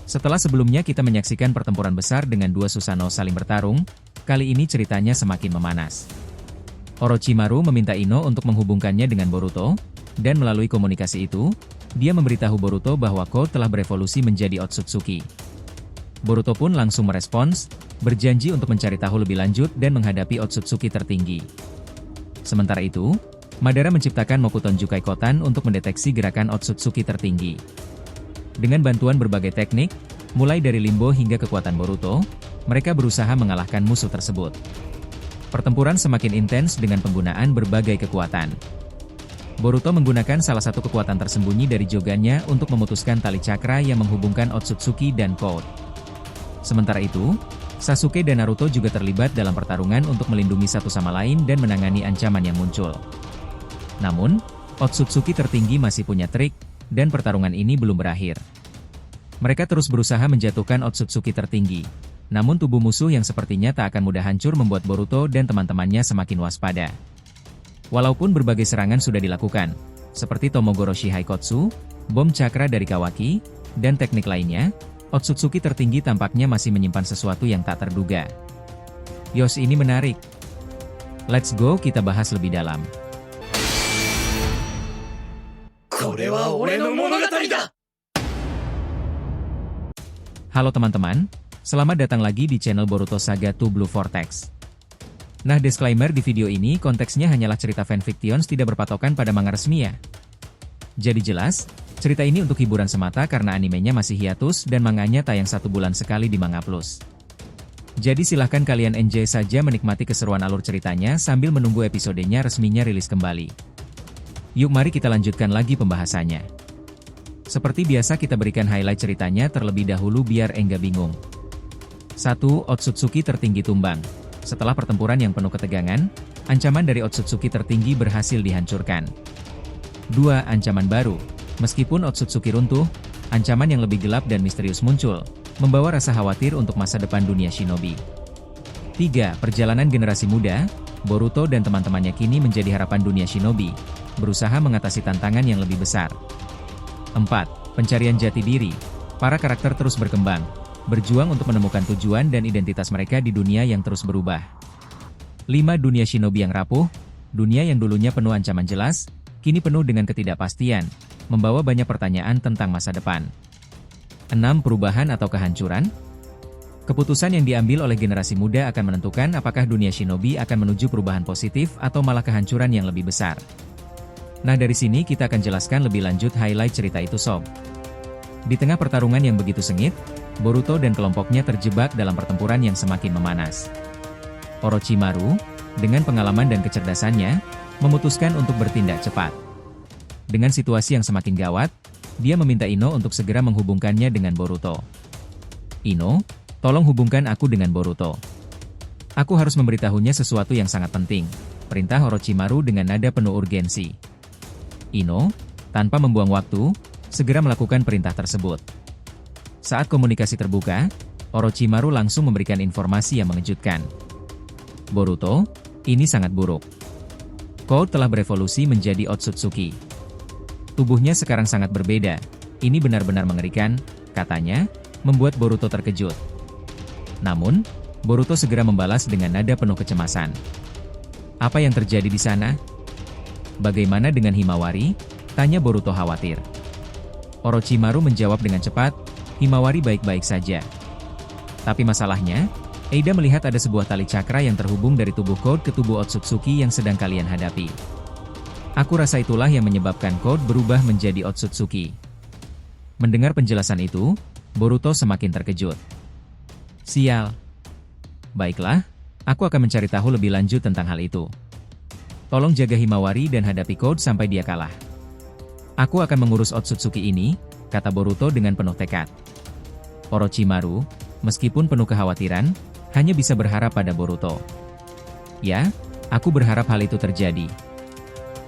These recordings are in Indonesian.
Setelah sebelumnya kita menyaksikan pertempuran besar dengan dua Susanoo saling bertarung, kali ini ceritanya semakin memanas. Orochimaru meminta Ino untuk menghubungkannya dengan Boruto, dan melalui komunikasi itu, dia memberitahu Boruto bahwa Code telah berevolusi menjadi Otsutsuki. Boruto pun langsung merespons, berjanji untuk mencari tahu lebih lanjut dan menghadapi Otsutsuki tertinggi. Sementara itu, Madara menciptakan Mokuton Jukai Kotan untuk mendeteksi gerakan Otsutsuki tertinggi. Dengan bantuan berbagai teknik, mulai dari limbo hingga kekuatan Boruto, mereka berusaha mengalahkan musuh tersebut. Pertempuran semakin intens dengan penggunaan berbagai kekuatan. Boruto menggunakan salah satu kekuatan tersembunyi dari jogannya untuk memutuskan tali cakra yang menghubungkan Otsutsuki dan Code. Sementara itu, Sasuke dan Naruto juga terlibat dalam pertarungan untuk melindungi satu sama lain dan menangani ancaman yang muncul. Namun, Otsutsuki tertinggi masih punya trik, dan pertarungan ini belum berakhir. Mereka terus berusaha menjatuhkan Otsutsuki tertinggi. Namun tubuh musuh yang sepertinya tak akan mudah hancur membuat Boruto dan teman-temannya semakin waspada. Walaupun berbagai serangan sudah dilakukan, seperti Tomogoroshi Haikotsu, bom cakra dari Kawaki, dan teknik lainnya, Otsutsuki tertinggi tampaknya masih menyimpan sesuatu yang tak terduga. Yos, ini menarik. Let's go, kita bahas lebih dalam. Halo teman-teman, selamat datang lagi di channel Boruto Saga to Blue Vortex. Nah, disclaimer di video ini konteksnya hanyalah cerita fanfictions tidak berpatokan pada manga resmi ya. Jadi jelas, cerita ini untuk hiburan semata karena animenya masih hiatus dan manganya tayang 1 bulan sekali di Manga Plus. Jadi silahkan kalian enjoy saja menikmati keseruan alur ceritanya sambil menunggu episodenya resminya rilis kembali. Yuk mari kita lanjutkan lagi pembahasannya. Seperti biasa kita berikan highlight ceritanya terlebih dahulu biar enggak bingung. 1. Otsutsuki tertinggi tumbang. Setelah pertempuran yang penuh ketegangan, ancaman dari Otsutsuki tertinggi berhasil dihancurkan. 2. Ancaman baru. Meskipun Otsutsuki runtuh, ancaman yang lebih gelap dan misterius muncul, membawa rasa khawatir untuk masa depan dunia shinobi. 3. Perjalanan generasi muda. Boruto dan teman-temannya kini menjadi harapan dunia shinobi, berusaha mengatasi tantangan yang lebih besar. 4. Pencarian jati diri. Para karakter terus berkembang, berjuang untuk menemukan tujuan dan identitas mereka di dunia yang terus berubah. 5. Dunia shinobi yang rapuh. Dunia yang dulunya penuh ancaman jelas, kini penuh dengan ketidakpastian, membawa banyak pertanyaan tentang masa depan. 6. Perubahan atau kehancuran. Keputusan yang diambil oleh generasi muda akan menentukan apakah dunia shinobi akan menuju perubahan positif atau malah kehancuran yang lebih besar. Nah, dari sini kita akan jelaskan lebih lanjut highlight cerita itu sob. Di tengah pertarungan yang begitu sengit, Boruto dan kelompoknya terjebak dalam pertempuran yang semakin memanas. Orochimaru, dengan pengalaman dan kecerdasannya, memutuskan untuk bertindak cepat. Dengan situasi yang semakin gawat, dia meminta Ino untuk segera menghubungkannya dengan Boruto. Ino, tolong hubungkan aku dengan Boruto. Aku harus memberitahunya sesuatu yang sangat penting, perintah Orochimaru dengan nada penuh urgensi. Ino, tanpa membuang waktu, segera melakukan perintah tersebut. Saat komunikasi terbuka, Orochimaru langsung memberikan informasi yang mengejutkan. Boruto, ini sangat buruk. Code telah berevolusi menjadi Otsutsuki. Tubuhnya sekarang sangat berbeda, ini benar-benar mengerikan, katanya, membuat Boruto terkejut. Namun, Boruto segera membalas dengan nada penuh kecemasan. Apa yang terjadi di sana? Bagaimana dengan Himawari? Tanya Boruto khawatir. Orochimaru menjawab dengan cepat, Himawari baik-baik saja. Tapi masalahnya, Eida melihat ada sebuah tali cakra yang terhubung dari tubuh Code ke tubuh Otsutsuki yang sedang kalian hadapi. Aku rasa itulah yang menyebabkan Code berubah menjadi Otsutsuki. Mendengar penjelasan itu, Boruto semakin terkejut. Sial. Baiklah, aku akan mencari tahu lebih lanjut tentang hal itu. Tolong jaga Himawari dan hadapi Code sampai dia kalah. Aku akan mengurus Otsutsuki ini, kata Boruto dengan penuh tekad. Orochimaru, meskipun penuh kekhawatiran, hanya bisa berharap pada Boruto. Ya, aku berharap hal itu terjadi.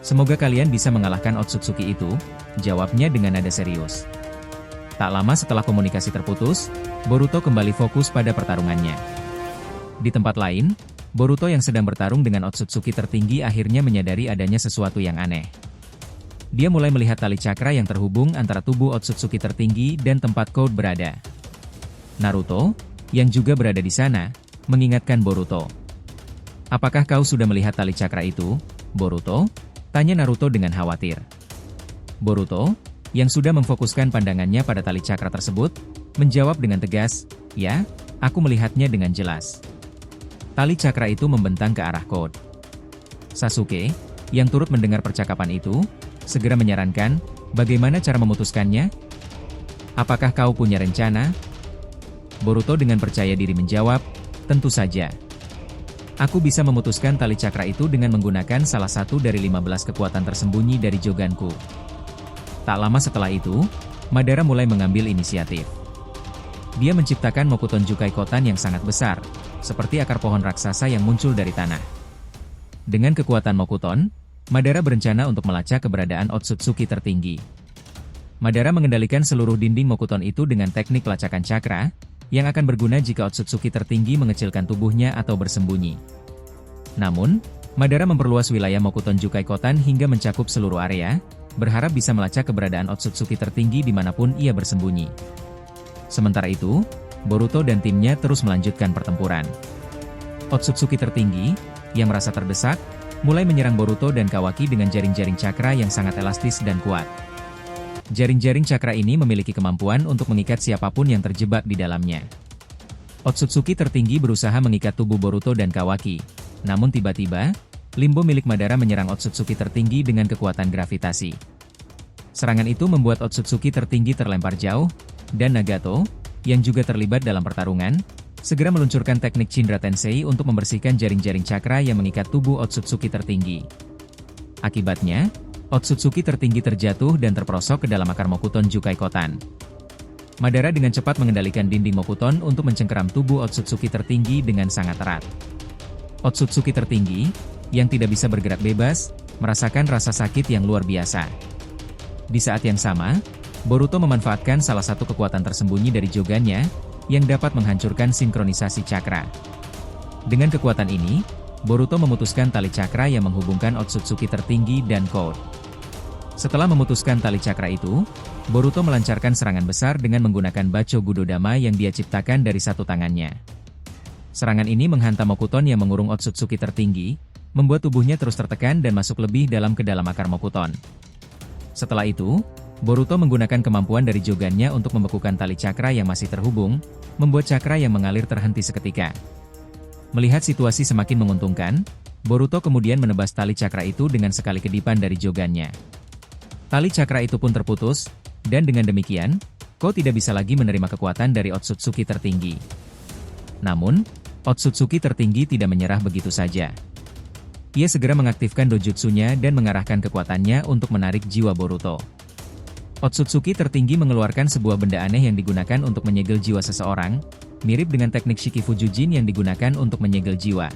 Semoga kalian bisa mengalahkan Otsutsuki itu, jawabnya dengan nada serius. Tak lama setelah komunikasi terputus, Boruto kembali fokus pada pertarungannya. Di tempat lain, Boruto yang sedang bertarung dengan Otsutsuki tertinggi akhirnya menyadari adanya sesuatu yang aneh. Dia mulai melihat tali cakra yang terhubung antara tubuh Otsutsuki tertinggi dan tempat Code berada. Naruto, yang juga berada di sana, mengingatkan Boruto. "Apakah kau sudah melihat tali cakra itu, Boruto?" tanya Naruto dengan khawatir. Boruto, yang sudah memfokuskan pandangannya pada tali cakra tersebut, menjawab dengan tegas, "Ya, aku melihatnya dengan jelas." Tali cakra itu membentang ke arah Code. Sasuke, yang turut mendengar percakapan itu, segera menyarankan, "Bagaimana cara memutuskannya? Apakah kau punya rencana?" Boruto dengan percaya diri menjawab, "Tentu saja. Aku bisa memutuskan tali cakra itu dengan menggunakan salah satu dari 15 kekuatan tersembunyi dari Joganku." Tak lama setelah itu, Madara mulai mengambil inisiatif. Dia menciptakan Mokuton Jukai Kotan yang sangat besar, seperti akar pohon raksasa yang muncul dari tanah. Dengan kekuatan Mokuton, Madara berencana untuk melacak keberadaan Otsutsuki tertinggi. Madara mengendalikan seluruh dinding Mokuton itu dengan teknik lacakan cakra, yang akan berguna jika Otsutsuki tertinggi mengecilkan tubuhnya atau bersembunyi. Namun, Madara memperluas wilayah Mokuton Jukai Kotan hingga mencakup seluruh area, berharap bisa melacak keberadaan Otsutsuki tertinggi dimanapun ia bersembunyi. Sementara itu, Boruto dan timnya terus melanjutkan pertempuran. Otsutsuki tertinggi, yang merasa terdesak, mulai menyerang Boruto dan Kawaki dengan jaring-jaring cakra yang sangat elastis dan kuat. Jaring-jaring cakra ini memiliki kemampuan untuk mengikat siapapun yang terjebak di dalamnya. Otsutsuki tertinggi berusaha mengikat tubuh Boruto dan Kawaki, namun tiba-tiba, Limbo milik Madara menyerang Otsutsuki tertinggi dengan kekuatan gravitasi. Serangan itu membuat Otsutsuki tertinggi terlempar jauh, dan Nagato, yang juga terlibat dalam pertarungan, segera meluncurkan teknik Chindra Tensei untuk membersihkan jaring-jaring cakra yang mengikat tubuh Otsutsuki tertinggi. Akibatnya, Otsutsuki tertinggi terjatuh dan terperosok ke dalam akar Mokuton Jukai Kotan. Madara dengan cepat mengendalikan dinding Mokuton untuk mencengkeram tubuh Otsutsuki tertinggi dengan sangat erat. Otsutsuki tertinggi, yang tidak bisa bergerak bebas, merasakan rasa sakit yang luar biasa. Di saat yang sama, Boruto memanfaatkan salah satu kekuatan tersembunyi dari Jogannya, yang dapat menghancurkan sinkronisasi cakra. Dengan kekuatan ini, Boruto memutuskan tali cakra yang menghubungkan Otsutsuki tertinggi dan Code. Setelah memutuskan tali cakra itu, Boruto melancarkan serangan besar dengan menggunakan Bacho Gudodama yang dia ciptakan dari satu tangannya. Serangan ini menghantam Mokuton yang mengurung Otsutsuki tertinggi, membuat tubuhnya terus tertekan dan masuk lebih dalam ke dalam akar Mokuton. Setelah itu, Boruto menggunakan kemampuan dari Jogannya untuk membekukan tali cakra yang masih terhubung, membuat cakra yang mengalir terhenti seketika. Melihat situasi semakin menguntungkan, Boruto kemudian menebas tali cakra itu dengan sekali kedipan dari Jogannya. Tali cakra itu pun terputus, dan dengan demikian, Ko tidak bisa lagi menerima kekuatan dari Otsutsuki tertinggi. Namun, Otsutsuki tertinggi tidak menyerah begitu saja. Ia segera mengaktifkan dojutsunya dan mengarahkan kekuatannya untuk menarik jiwa Boruto. Otsutsuki tertinggi mengeluarkan sebuah benda aneh yang digunakan untuk menyegel jiwa seseorang, mirip dengan teknik Shikifujujin yang digunakan untuk menyegel jiwa.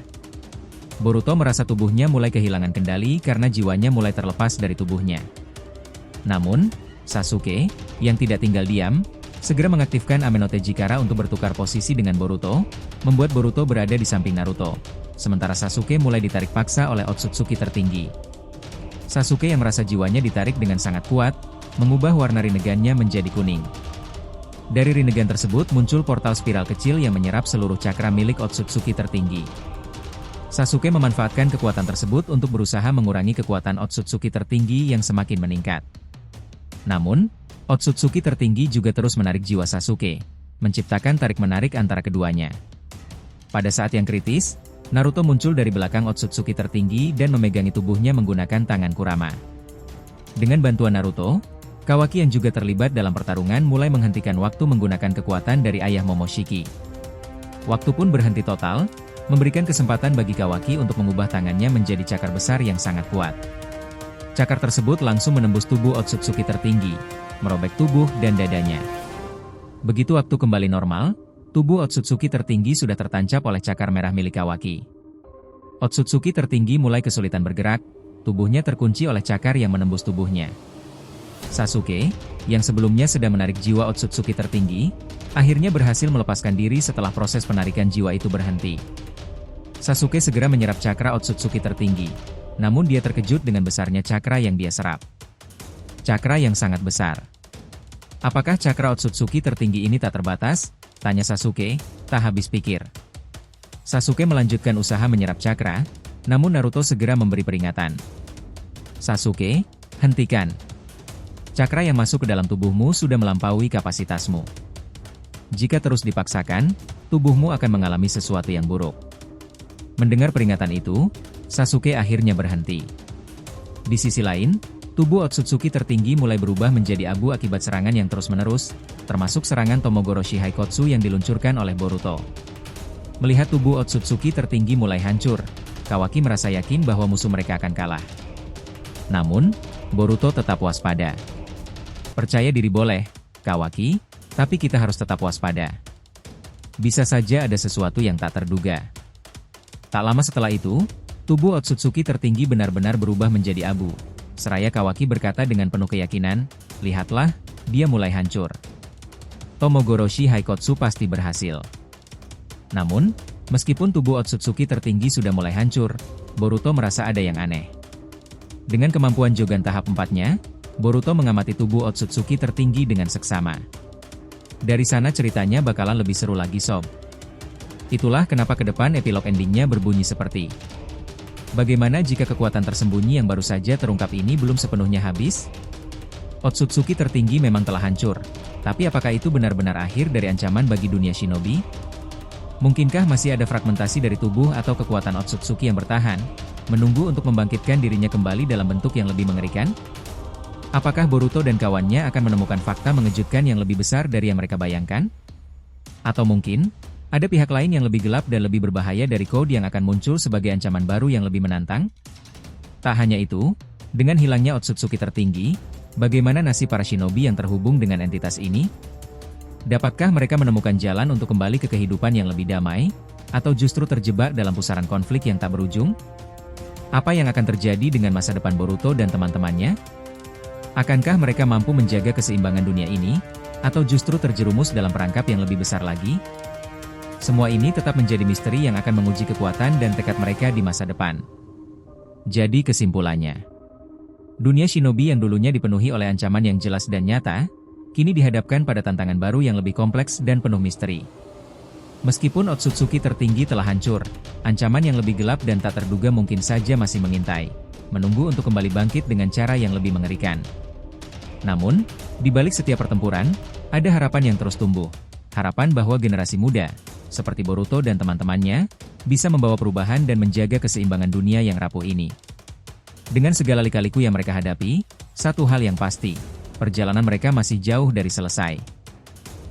Boruto merasa tubuhnya mulai kehilangan kendali karena jiwanya mulai terlepas dari tubuhnya. Namun, Sasuke, yang tidak tinggal diam, segera mengaktifkan Amenote Jikara untuk bertukar posisi dengan Boruto, membuat Boruto berada di samping Naruto. Sementara Sasuke mulai ditarik paksa oleh Otsutsuki tertinggi. Sasuke yang merasa jiwanya ditarik dengan sangat kuat, mengubah warna Rinnegan-nya menjadi kuning. Dari Rinnegan tersebut muncul portal spiral kecil yang menyerap seluruh cakra milik Otsutsuki tertinggi. Sasuke memanfaatkan kekuatan tersebut untuk berusaha mengurangi kekuatan Otsutsuki tertinggi yang semakin meningkat. Namun, Otsutsuki tertinggi juga terus menarik jiwa Sasuke, menciptakan tarik-menarik antara keduanya. Pada saat yang kritis, Naruto muncul dari belakang Otsutsuki tertinggi dan memegangi tubuhnya menggunakan tangan Kurama. Dengan bantuan Naruto, Kawaki yang juga terlibat dalam pertarungan mulai menghentikan waktu menggunakan kekuatan dari ayah Momoshiki. Waktu pun berhenti total, memberikan kesempatan bagi Kawaki untuk mengubah tangannya menjadi cakar besar yang sangat kuat. Cakar tersebut langsung menembus tubuh Otsutsuki tertinggi, merobek tubuh dan dadanya. Begitu waktu kembali normal, tubuh Otsutsuki tertinggi sudah tertancap oleh cakar merah milik Kawaki. Otsutsuki tertinggi mulai kesulitan bergerak, tubuhnya terkunci oleh cakar yang menembus tubuhnya. Sasuke, yang sebelumnya sedang menarik jiwa Otsutsuki tertinggi, akhirnya berhasil melepaskan diri setelah proses penarikan jiwa itu berhenti. Sasuke segera menyerap cakra Otsutsuki tertinggi, namun dia terkejut dengan besarnya cakra yang dia serap. Cakra yang sangat besar. Apakah cakra Otsutsuki tertinggi ini tak terbatas? Tanya Sasuke, tak habis pikir. Sasuke melanjutkan usaha menyerap cakra, namun Naruto segera memberi peringatan. Sasuke, hentikan. Cakra yang masuk ke dalam tubuhmu sudah melampaui kapasitasmu. Jika terus dipaksakan, tubuhmu akan mengalami sesuatu yang buruk. Mendengar peringatan itu, Sasuke akhirnya berhenti. Di sisi lain, tubuh Otsutsuki tertinggi mulai berubah menjadi abu akibat serangan yang terus-menerus, termasuk serangan Tomogoroshi Haikotsu yang diluncurkan oleh Boruto. Melihat tubuh Otsutsuki tertinggi mulai hancur, Kawaki merasa yakin bahwa musuh mereka akan kalah. Namun, Boruto tetap waspada. Percaya diri boleh, Kawaki, tapi kita harus tetap waspada. Bisa saja ada sesuatu yang tak terduga. Tak lama setelah itu, tubuh Otsutsuki tertinggi benar-benar berubah menjadi abu. Seraya Kawaki berkata dengan penuh keyakinan, lihatlah, dia mulai hancur. Tomogoroshi Haikotsu pasti berhasil. Namun, meskipun tubuh Otsutsuki tertinggi sudah mulai hancur, Boruto merasa ada yang aneh. Dengan kemampuan Jogan tahap 4-nya, Boruto mengamati tubuh Otsutsuki tertinggi dengan seksama. Dari sana ceritanya bakalan lebih seru lagi sob. Itulah kenapa ke depan epilog endingnya berbunyi seperti. Bagaimana jika kekuatan tersembunyi yang baru saja terungkap ini belum sepenuhnya habis? Otsutsuki tertinggi memang telah hancur, tapi apakah itu benar-benar akhir dari ancaman bagi dunia shinobi? Mungkinkah masih ada fragmentasi dari tubuh atau kekuatan Otsutsuki yang bertahan, menunggu untuk membangkitkan dirinya kembali dalam bentuk yang lebih mengerikan? Apakah Boruto dan kawannya akan menemukan fakta mengejutkan yang lebih besar dari yang mereka bayangkan? Atau mungkin, ada pihak lain yang lebih gelap dan lebih berbahaya dari Code yang akan muncul sebagai ancaman baru yang lebih menantang? Tak hanya itu, dengan hilangnya Otsutsuki tertinggi, bagaimana nasib para shinobi yang terhubung dengan entitas ini? Dapatkah mereka menemukan jalan untuk kembali ke kehidupan yang lebih damai, atau justru terjebak dalam pusaran konflik yang tak berujung? Apa yang akan terjadi dengan masa depan Boruto dan teman-temannya? Akankah mereka mampu menjaga keseimbangan dunia ini, atau justru terjerumus dalam perangkap yang lebih besar lagi? Semua ini tetap menjadi misteri yang akan menguji kekuatan dan tekad mereka di masa depan. Jadi kesimpulannya, dunia shinobi yang dulunya dipenuhi oleh ancaman yang jelas dan nyata, kini dihadapkan pada tantangan baru yang lebih kompleks dan penuh misteri. Meskipun Otsutsuki tertinggi telah hancur, ancaman yang lebih gelap dan tak terduga mungkin saja masih mengintai, menunggu untuk kembali bangkit dengan cara yang lebih mengerikan. Namun, di balik setiap pertempuran, ada harapan yang terus tumbuh. Harapan bahwa generasi muda, seperti Boruto dan teman-temannya, bisa membawa perubahan dan menjaga keseimbangan dunia yang rapuh ini. Dengan segala lika-liku yang mereka hadapi, satu hal yang pasti, perjalanan mereka masih jauh dari selesai.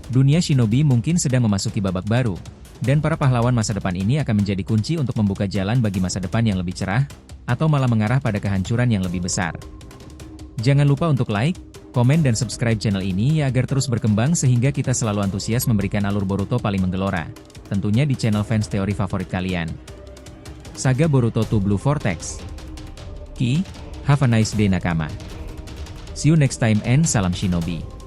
Dunia shinobi mungkin sedang memasuki babak baru, dan para pahlawan masa depan ini akan menjadi kunci untuk membuka jalan bagi masa depan yang lebih cerah, atau malah mengarah pada kehancuran yang lebih besar. Jangan lupa untuk like, komen dan subscribe channel ini ya agar terus berkembang sehingga kita selalu antusias memberikan alur Boruto paling menggelora, tentunya di channel fans teori favorit kalian. Saga Boruto to Blue Vortex. Have a nice day nakama. See you next time and salam shinobi.